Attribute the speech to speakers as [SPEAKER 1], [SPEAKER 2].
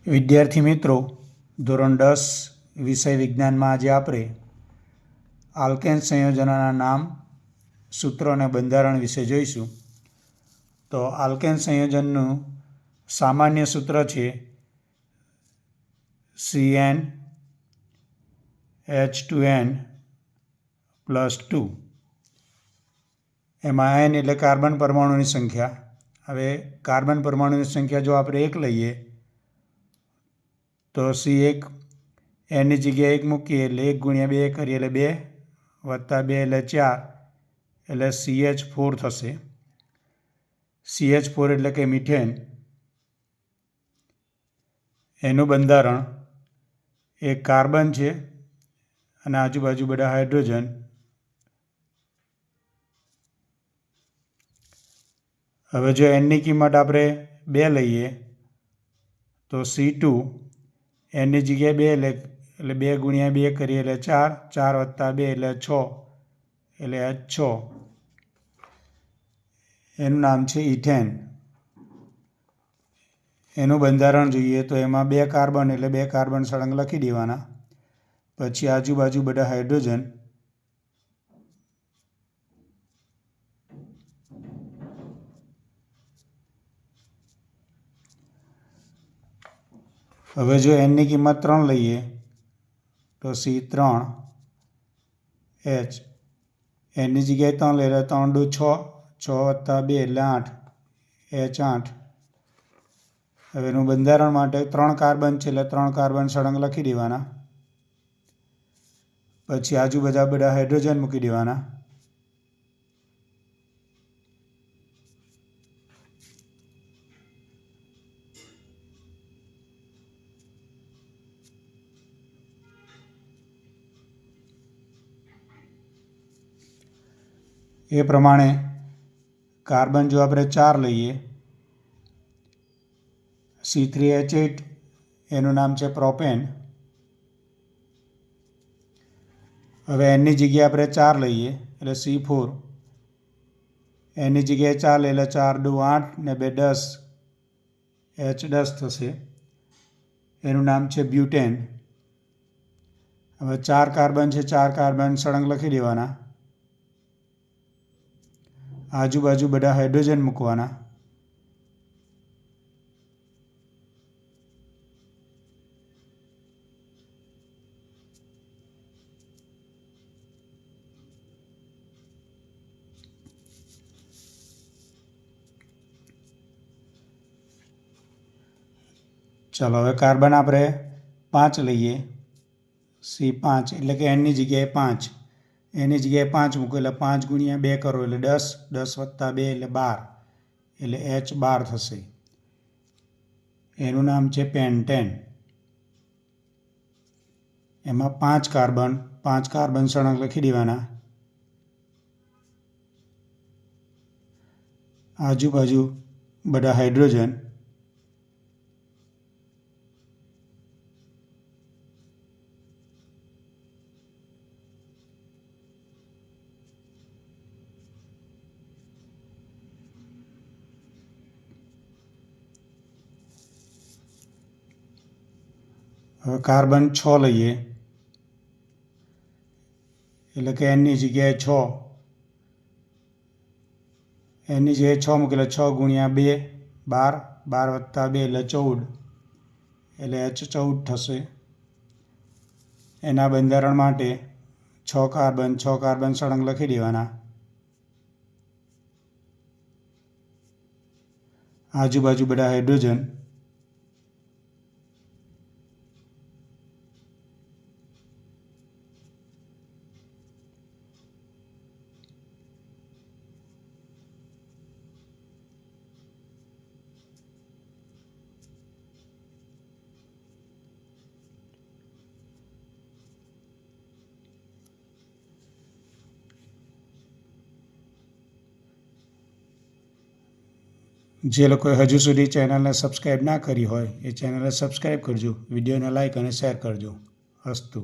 [SPEAKER 1] વિદ્યાર્થી મિત્રો, ધોરણ 10 વિષય વિજ્ઞાનમાં આજે આપણે આલ્કેન સંયોજનોના નામ, સૂત્રો અને બંધારણ વિશે જોઈશું. તો આલ્કેન સંયોજનનું સામાન્ય સૂત્ર છે CnH2n+2. એમાં n એટલે કાર્બન પરમાણુની સંખ્યા. હવે કાર્બન પરમાણુની સંખ્યા જો આપણે 1 લઈએ તો C1 nની જગ્યાએ 1 મૂકીએ એટલે 1 × 2 કરીએ એટલે 2 + 2 એટલે 4 એટલે CH4 થશે. CH4 એટલે કે મિથેન. એનું બંધારણ એક કાર્બન છે અને આજુબાજુ બધા હાઇડ્રોજન. હવે જો nની કિંમત આપણે 2 લઈએ તો C2 nની જગ્યાએ 2 એટલે 2 × 2 કરીએ એટલે 4 + 2 એટલે 6 એટલે H6. એનું નામ છે ઇથેન. એનું બંધારણ જોઈએ તો એમાં 2 કાર્બન એટલે 2 કાર્બન સળંગ લખી દેવાના. પછી આજુબાજુ બધા હાઇડ્રોજન. હવે જો nની કિંમત 3 લઈએ તો C3H nની જગ્યાએ 3 લઈએ એટલે 3 × 6 + 2 એટલે 8 H8. હવે એનું બંધારણ માટે 3 કાર્બન છે એટલે 3 કાર્બન સળંગ લખી દેવાના. પછી આજુબાજુ બધા હાઇડ્રોજન મૂકી દેવાના. એ પ્રમાણે કાર્બન જો આપણે 4 લઈએ C3H8 એનું નામ છે પ્રોપેન. હવે nની જગ્યાએ આપણે 4 લઈએ એટલે C4 nની જગ્યાએ 4 લઈએ એટલે 4 × 2 = 8 ને 2 = 10 H10 થશે. એનું નામ છે બ્યુટેન. હવે 4 કાર્બન છે, 4 કાર્બન સળંગ લખી દેવાના. આજુબાજુ બધા હાઇડ્રોજન મૂકવાના. ચાલો હવે કાર્બન આપણે 5 લઈએ C5 એટલે કે nની જગ્યાએ 5. એની જગ્યાએ 5 મૂકો એટલે 5 × 2 કરો એટલે 10 10 + 2 એટલે 12 એટલે H12 થશે. એનું નામ છે પેન્ટેન. એમાં 5 કાર્બન સળંગ લખી દેવાના. આજુબાજુ બધા હાઇડ્રોજન. હવે કાર્બન 6 લઈએ એટલે કે nની જગ્યાએ 6. nની જગ્યાએ 6 મૂકે એટલે 6 × 2 12 12 + 2 એટલે 14 એટલે H14 થશે. એના બંધારણ માટે 6 કાર્બન સળંગ લખી દેવાના. આજુબાજુ બધા હાઇડ્રોજન. જે લોકોએ હજુ સુધી ચેનલને સબસ્ક્રાઈબ ના કરી હોય એ ચેનલને સબસ્ક્રાઈબ કરજો. વિડીયોને લાઈક અને શેર કરજો. અસ્તુ.